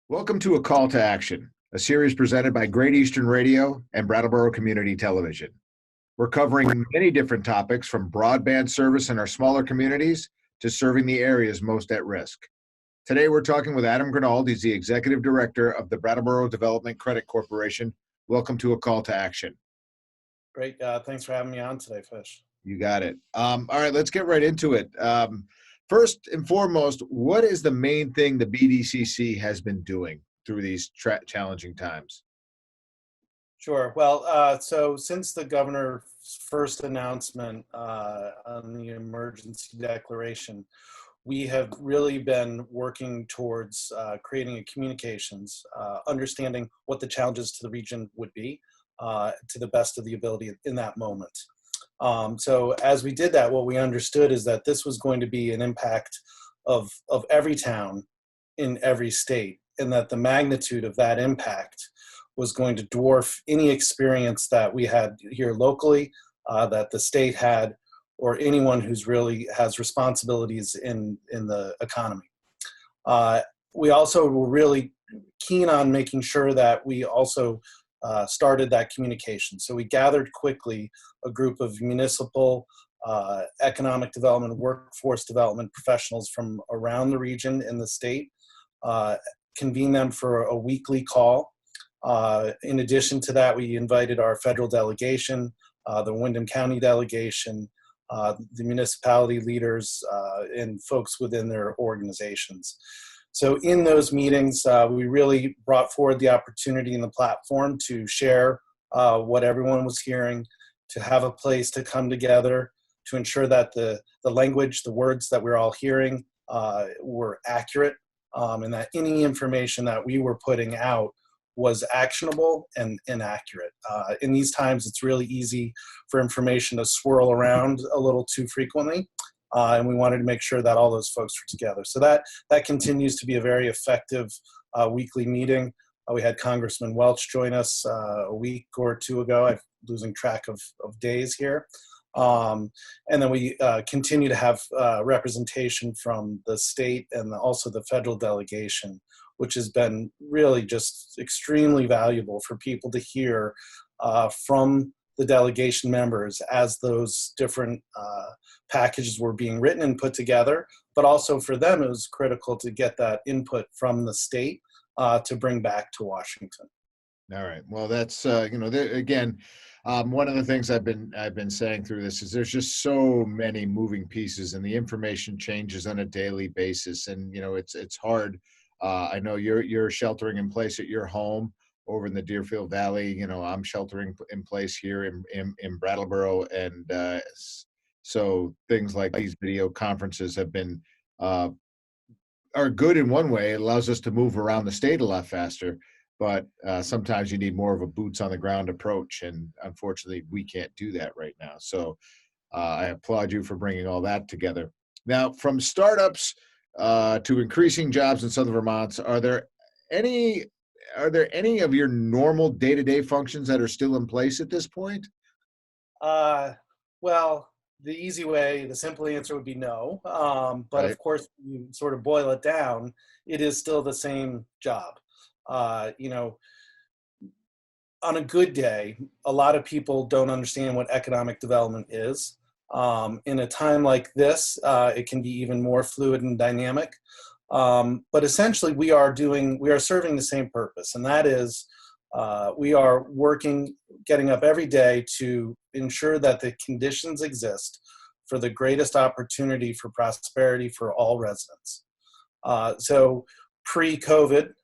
Welcome to A Call to Action, a series presented by Great Eastern Radio and Brattleboro Community Television. We're covering many different topics from broadband service in our smaller communities to serving the areas most at risk. Today, we're talking with Adam Grinold. He's the Executive Director of the Brattleboro Development Credit Corporation. Welcome to A Call to Action. Great. Thanks for having me on today, Fish. You got it. All right, let's get right into it. First and foremost, what is the main thing the BDCC has been doing through these challenging times? Sure. Well, so since the governor's first announcement on the emergency declaration, we have really been working towards creating a communications, understanding what the challenges to the region would be to the best of the ability in that moment. So as we did that, what we understood is that this was going to be an impact of every town in every state, and that the magnitude of that impact was going to dwarf any experience that we had here locally, that the state had, or anyone who's really has responsibilities in the economy. We also were really keen on making sure that we also started that communication. So we gathered quickly a group of municipal, economic development, workforce development professionals from around the region in the state, convened them for a weekly call. In addition to that, we invited our federal delegation, the Windham County delegation, the municipality leaders, and folks within their organizations. So in those meetings, we really brought forward the opportunity and the platform to share what everyone was hearing, to have a place to come together, to ensure that the language, the words that we're all hearing were accurate, and that any information that we were putting out was actionable and accurate. In these times, it's really easy for information to swirl around a little too frequently. And we wanted to make sure that all those folks were together. So that continues to be a very effective weekly meeting. We had Congressman Welch join us a week or two ago. I'm losing track of days here. And then we continue to have representation from the state and also the federal delegation, which has been really just extremely valuable for people to hear from the delegation members as those different packages were being written and put together, but also for them it was critical to get that input from the state to bring back to Washington. All right. Well, that's again, one of the things I've been saying through this is there's just so many moving pieces, and the information changes on a daily basis, and it's hard. I know you're sheltering in place at your home over in the Deerfield Valley. I'm sheltering in place here in Brattleboro, and so things like these video conferences have been are good in one way. It allows us to move around the state a lot faster, but sometimes you need more of a boots on the ground approach, and unfortunately we can't do that right now. So I applaud you for bringing all that together. Now, from startups to increasing jobs in Southern Vermont, are there any of your normal day-to-day functions that are still in place at this point? Well, the easy way, the simple answer would be no. But Right. Of course, you sort of boil it down, it is still the same job. On a good day, a lot of people don't understand what economic development is. In a time like this, it can be even more fluid and dynamic. But essentially, we are serving the same purpose, and that is we are getting up every day to ensure that the conditions exist for the greatest opportunity for prosperity for all residents. So pre-COVID,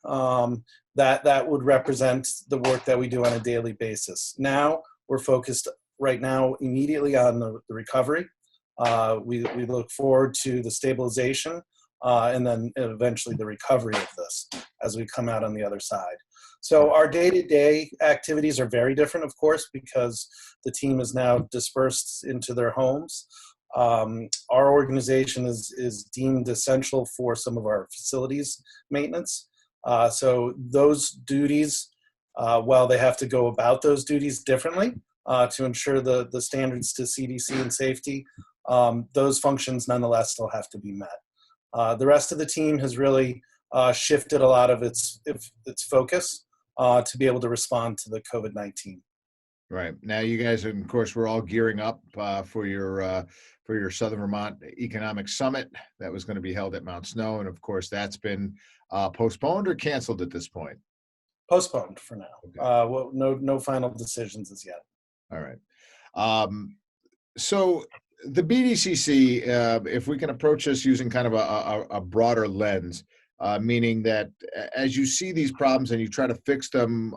that would represent the work that we do on a daily basis. Now we're focused right now immediately on the recovery. We look forward to the stabilization and then eventually the recovery of this as we come out on the other side. So our day-to-day activities are very different, of course, because the team is now dispersed into their homes. Our organization is deemed essential for some of our facilities maintenance. So those duties, while they have to go about those duties differently to ensure the standards to CDC and safety, those functions nonetheless still have to be met. The rest of the team has really shifted a lot of its focus to be able to respond to the COVID-19. Right. Now you guys, of course, we're all gearing up for your Southern Vermont Economic Summit that was going to be held at Mount Snow, and of course that's been postponed or canceled at this point. Postponed for now. Okay. Well, no final decisions as yet. All right. So the BDCC, if we can approach this using kind of a broader lens, meaning that as you see these problems and you try to fix them,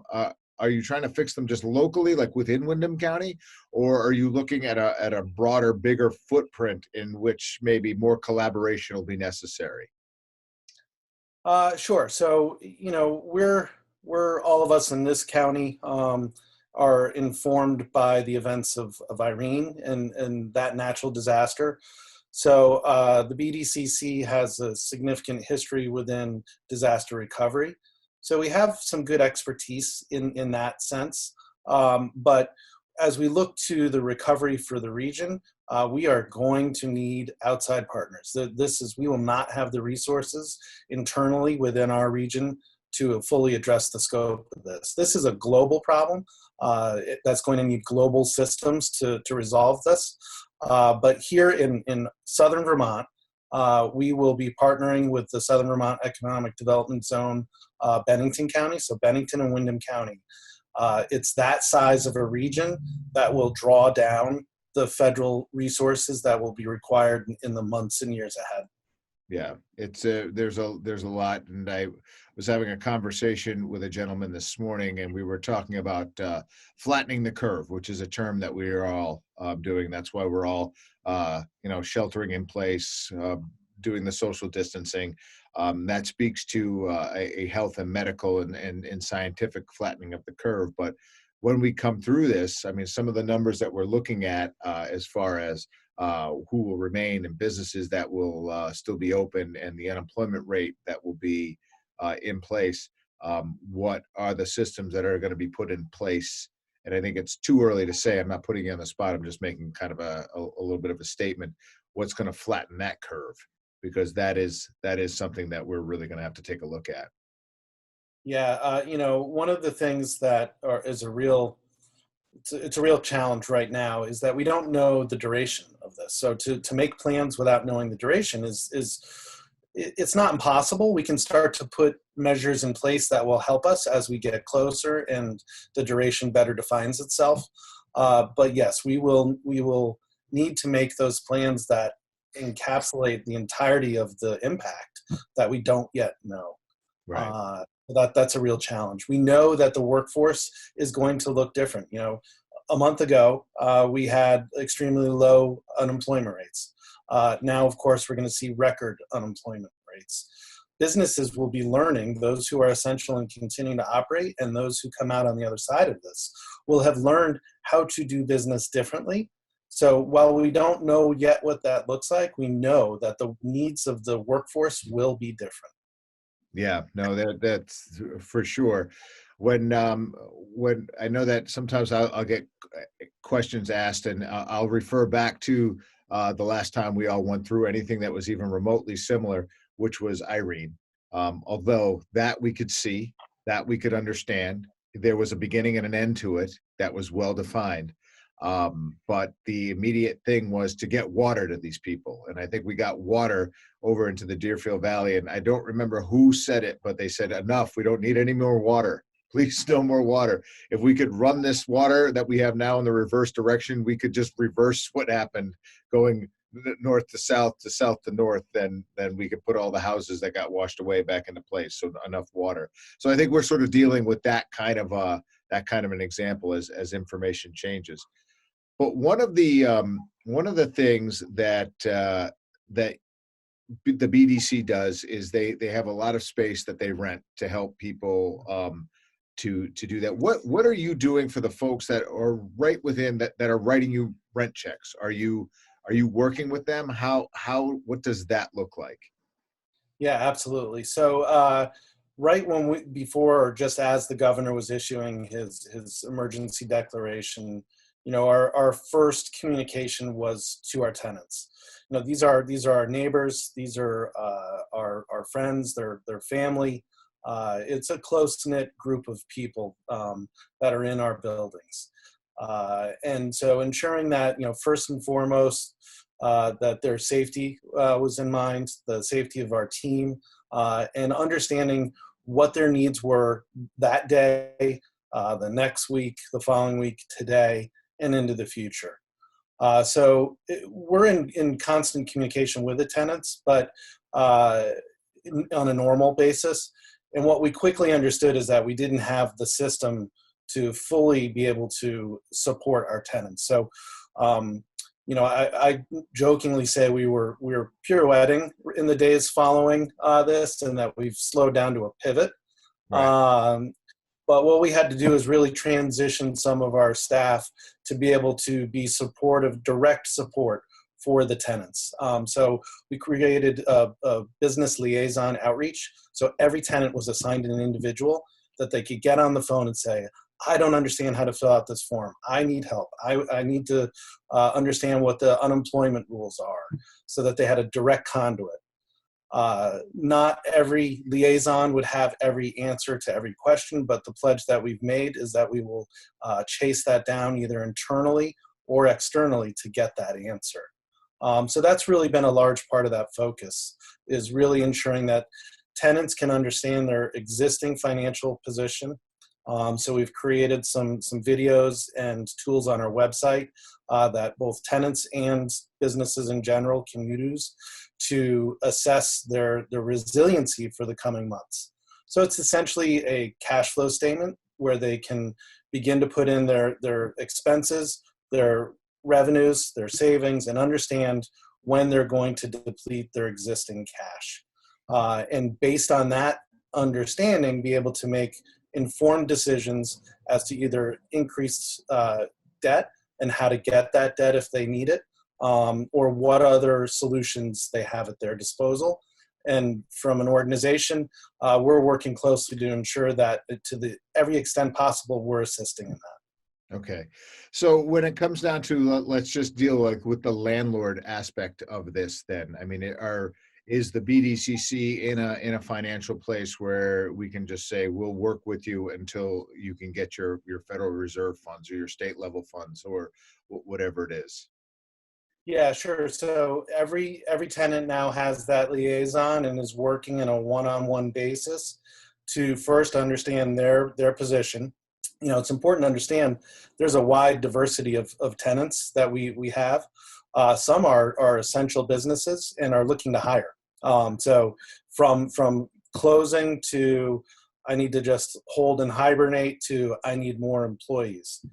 are you trying to fix them just locally, like within Windham County, or are you looking at a broader, bigger footprint in which maybe more collaboration will be necessary? Sure. So, we're all of us in this county are informed by the events of Irene and that natural disaster. So the BDCC has a significant history within disaster recovery. So we have some good expertise in that sense. But as we look to the recovery for the region, we are going to need outside partners. We will not have the resources internally within our region to fully address the scope of this. This is a global problem that's going to need global systems to resolve this. But here in Southern Vermont, we will be partnering with the Southern Vermont Economic Development Zone, Bennington County, so Bennington and Windham County. It's that size of a region that will draw down the federal resources that will be required in the months and years ahead. Yeah, it's there's a lot, and I was having a conversation with a gentleman this morning, and we were talking about flattening the curve, which is a term that we are all doing. That's why we're all sheltering in place, doing the social distancing. That speaks to a health and medical and scientific flattening of the curve. But when we come through this, I mean, some of the numbers that we're looking at as far as who will remain and businesses that will still be open and the unemployment rate that will be in place. What are the systems that are going to be put in place? And I think it's too early to say. I'm not putting you on the spot. I'm just making kind of a little bit of a statement. What's going to flatten that curve? Because that is something that we're really going to have to take a look at. Yeah, one of the things that is it's a real challenge right now is that we don't know the duration of this. So to make plans without knowing the duration it's not impossible. We can start to put measures in place that will help us as we get closer and the duration better defines itself. But yes, we will need to make those plans that encapsulate the entirety of the impact that we don't yet know. Right. That's a real challenge. We know that the workforce is going to look different. A month ago, we had extremely low unemployment rates. Now, of course, we're going to see record unemployment rates. Businesses will be learning, those who are essential and continuing to operate, and those who come out on the other side of this will have learned how to do business differently. So while we don't know yet what that looks like, we know that the needs of the workforce will be different. Yeah, no, that's for sure. When I know that sometimes I'll get questions asked, and I'll refer back to the last time we all went through anything that was even remotely similar, which was Irene. Although that we could see, that we could understand, there was a beginning and an end to it that was well defined. But the immediate thing was to get water to these people. And I think we got water over into the Deerfield Valley. And I don't remember who said it, but they said, enough, we don't need any more water. Please, no more water. If we could run this water that we have now in the reverse direction, we could just reverse what happened going north to south to north, then we could put all the houses that got washed away back into place. So enough water. So I think we're sort of dealing with that kind of an example as information changes. But one of the things that that the BDC does is they have a lot of space that they rent to help people to do that. What are you doing for the folks that are right within that are writing you rent checks? Are you working with them? What does that look like? Yeah, absolutely. So right before or just as the governor was issuing his emergency declaration, our first communication was to our tenants. These are our neighbors, these are our friends, their family. It's a close-knit group of people that are in our buildings. And so ensuring that, first and foremost, that their safety was in mind, the safety of our team, and understanding what their needs were that day, the next week, the following week, today, and into the future. We're in constant communication with the tenants, but on a normal basis. And what we quickly understood is that we didn't have the system to fully be able to support our tenants. So, I jokingly say we were pirouetting in the days following this, and that we've slowed down to a pivot. Right. But what we had to do is really transition some of our staff to be able to be supportive, direct support for the tenants. So we created a business liaison outreach. So every tenant was assigned an individual that they could get on the phone and say, I don't understand how to fill out this form. I need help. I need to understand what the unemployment rules are, so that they had a direct conduit. Not every liaison would have every answer to every question, but the pledge that we've made is that we will chase that down either internally or externally to get that answer. So that's really been a large part of that focus, is really ensuring that tenants can understand their existing financial position. So we've created some videos and tools on our website that both tenants and businesses in general can use to assess their resiliency for the coming months. So it's essentially a cash flow statement where they can begin to put in their expenses, their revenues, their savings, and understand when they're going to deplete their existing cash. And based on that understanding, be able to make informed decisions as to either increase debt and how to get that debt if they need it, or what other solutions they have at their disposal. And from an organization, we're working closely to ensure that to every extent possible, we're assisting in that. Okay. So when it comes down to, let's just deal with the landlord aspect of this then. I mean, is the BDCC in a financial place where we can just say, we'll work with you until you can get your Federal Reserve funds or your state level funds or whatever it is? Yeah, sure. So every tenant now has that liaison and is working in a one-on-one basis to first understand their position. It's important to understand there's a wide diversity of tenants that we have. Some are essential businesses and are looking to hire. So from closing to I need to just hold and hibernate to I need more employees.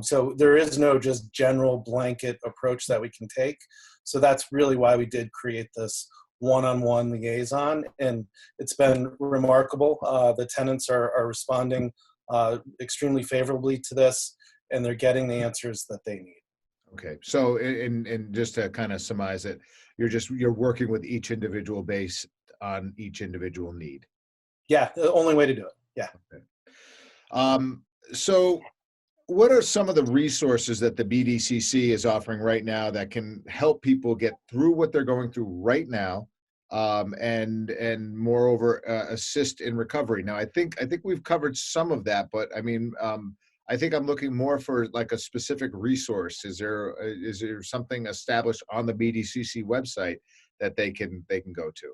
So there is no just general blanket approach that we can take. So that's really why we did create this one-on-one liaison, and it's been remarkable. The tenants are responding extremely favorably to this, and they're getting the answers that they need. Okay. So, and just to kind of surmise it, you're working with each individual based on each individual need. Yeah, the only way to do it. Yeah. Okay. So what are some of the resources that the BDCC is offering right now that can help people get through what they're going through right now, and moreover assist in recovery? Now, I think we've covered some of that, but I mean, I think I'm looking more for like a specific resource. Is there something established on the BDCC website that they can go to?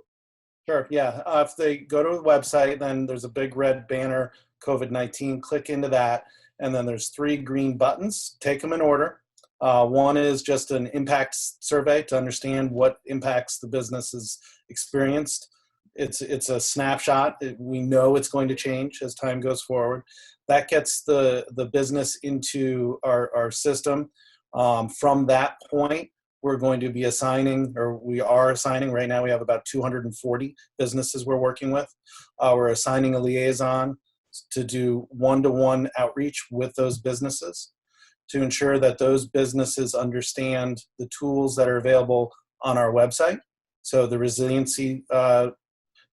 Sure. Yeah. If they go to the website, then there's a big red banner, COVID-19. Click into that, and then there's 3 green buttons. Take them in order. One is just an impact survey to understand what impacts the business has experienced. It's a snapshot. We know it's going to change as time goes forward. That gets the business into our system. From that point, we're going to be assigning, or we are assigning right now, we have about 240 businesses we're working with. We're assigning a liaison to do one-to-one outreach with those businesses to ensure that those businesses understand the tools that are available on our website. So the resiliency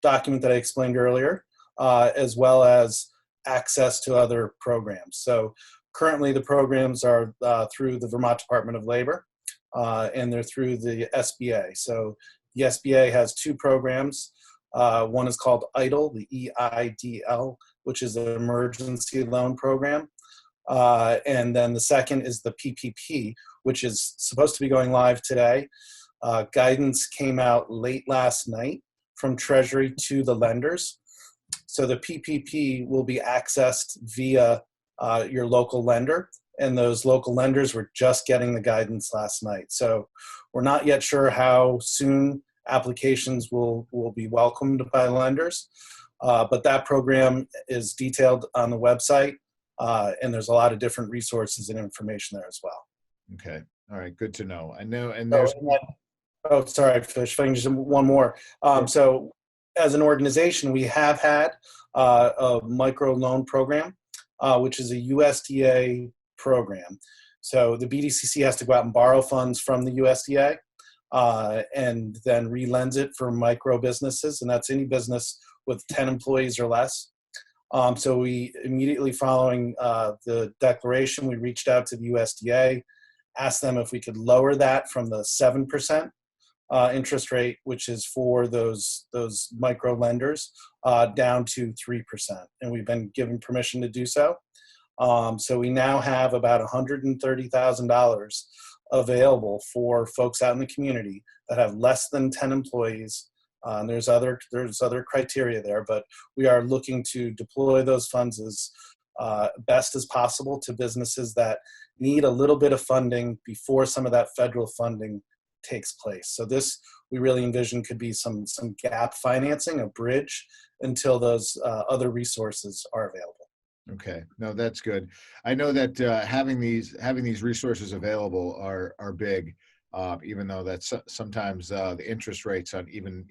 document that I explained earlier, as well as access to other programs. So currently the programs are through the Vermont Department of Labor, and they're through the SBA. So the SBA has two programs. One is called EIDL, the EIDL, which is an emergency loan program. And then the second is the PPP, which is supposed to be going live today. Guidance came out late last night from Treasury to the lenders. So the PPP will be accessed via your local lender, and those local lenders were just getting the guidance last night. So we're not yet sure how soon applications will be welcomed by lenders, but that program is detailed on the website, and there's a lot of different resources and information there as well. Okay. All right. Good to know. I know. And So, there's, oh, sorry, Fish. If I can just one more. So as an organization, we have had a micro loan program, which is a USDA program. So the BDCC has to go out and borrow funds from the USDA and then relends it for micro businesses, and that's any business with 10 employees or less. So we immediately following the declaration, we reached out to the USDA, asked them if we could lower that from the 7% interest rate, which is for those micro lenders, down to 3%. And we've been given permission to do so. So we now have about $130,000 available for folks out in the community that have less than 10 employees. There's other criteria there, but we are looking to deploy those funds as best as possible to businesses that need a little bit of funding before some of that federal funding takes place. So this, we really envision, could be some gap financing, a bridge until those other resources are available. okay. No, that's good. I know that having these resources available are big, even though that's sometimes the interest rates on even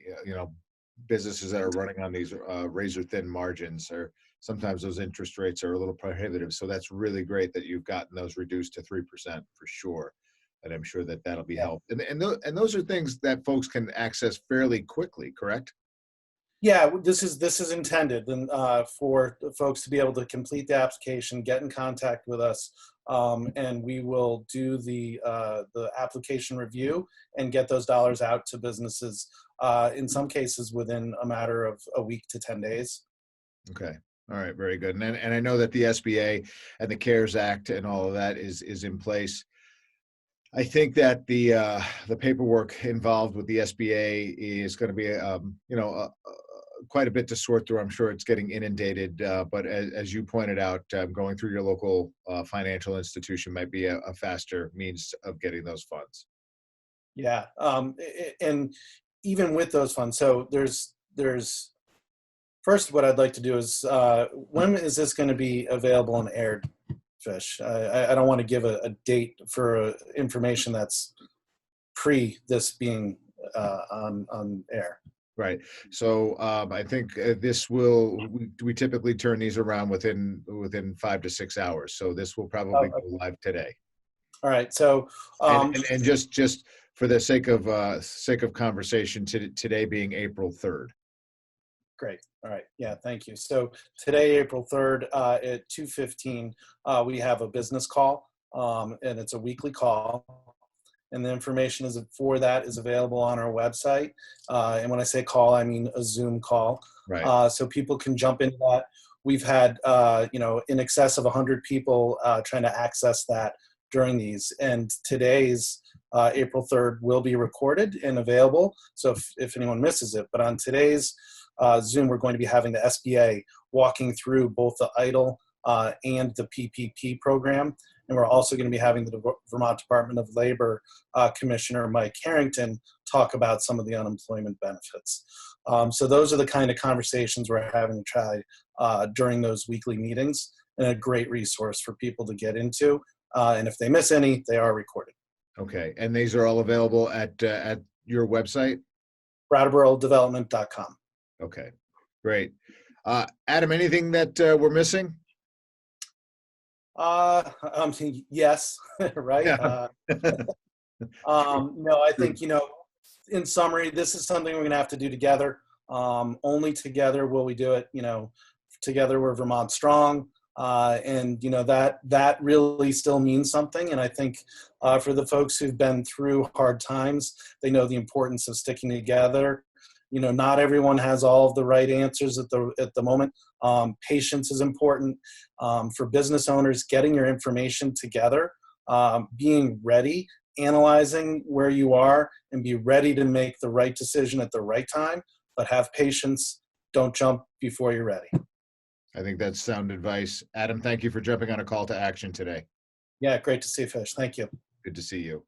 businesses that are running on these razor thin margins, or sometimes those interest rates are a little prohibitive. So that's really great that you've gotten those reduced to 3% for sure. And I'm sure that that'll be helped. And those are things that folks can access fairly quickly, correct? Yeah, this is intended for folks to be able to complete the application, get in contact with us, and we will do the application review and get those dollars out to businesses. In some cases, within a matter of a week to 10 days. Okay. All right. Very good. And I know that the SBA and the CARES Act and all of that is in place. I think that the paperwork involved with the SBA is going to be quite a bit to sort through. I'm sure it's getting inundated, but as you pointed out, going through your local financial institution might be a faster means of getting those funds. Yeah, and even with those funds, so there's first, what I'd like to do is when is this going to be available and aired? Fish. I don't want to give a date for information that's pre this being on air. Right. So I think we typically turn these around within 5 to 6 hours. So this will probably go live today. All right. So and just for the sake of conversation, today being April 3rd. Great. All right. Yeah, thank you. So today, April 3rd at 2:15, we have a business call, and it's a weekly call. And the information for that is available on our website. And when I say call, I mean a Zoom call. Right. So people can jump into that. We've had, in excess of 100 people trying to access that during these. And today's April 3rd will be recorded and available. So if anyone misses it, but on today's Zoom, we're going to be having the SBA walking through both the EIDL and the PPP program. And we're also going to be having the Vermont Department of Labor Commissioner Mike Harrington talk about some of the unemployment benefits. So those are the kind of conversations we're having to try during those weekly meetings, and a great resource for people to get into. And if they miss any, they are recorded. Okay. And these are all available at your website? BrattleboroDevelopment.com. Okay, great. Adam, anything that we're missing? Yes, right. Yeah. No, I think, in summary, this is something we're going to have to do together. Only together will we do it. Together we're Vermont strong. And that really still means something. And I think for the folks who've been through hard times, they know the importance of sticking together. Not everyone has all of the right answers at the moment. Patience is important. For business owners, getting your information together, being ready, analyzing where you are, and be ready to make the right decision at the right time, but have patience. Don't jump before you're ready. I think that's sound advice. Adam, thank you for jumping on a call to action today. Yeah, great to see you, Fish. Thank you. Good to see you.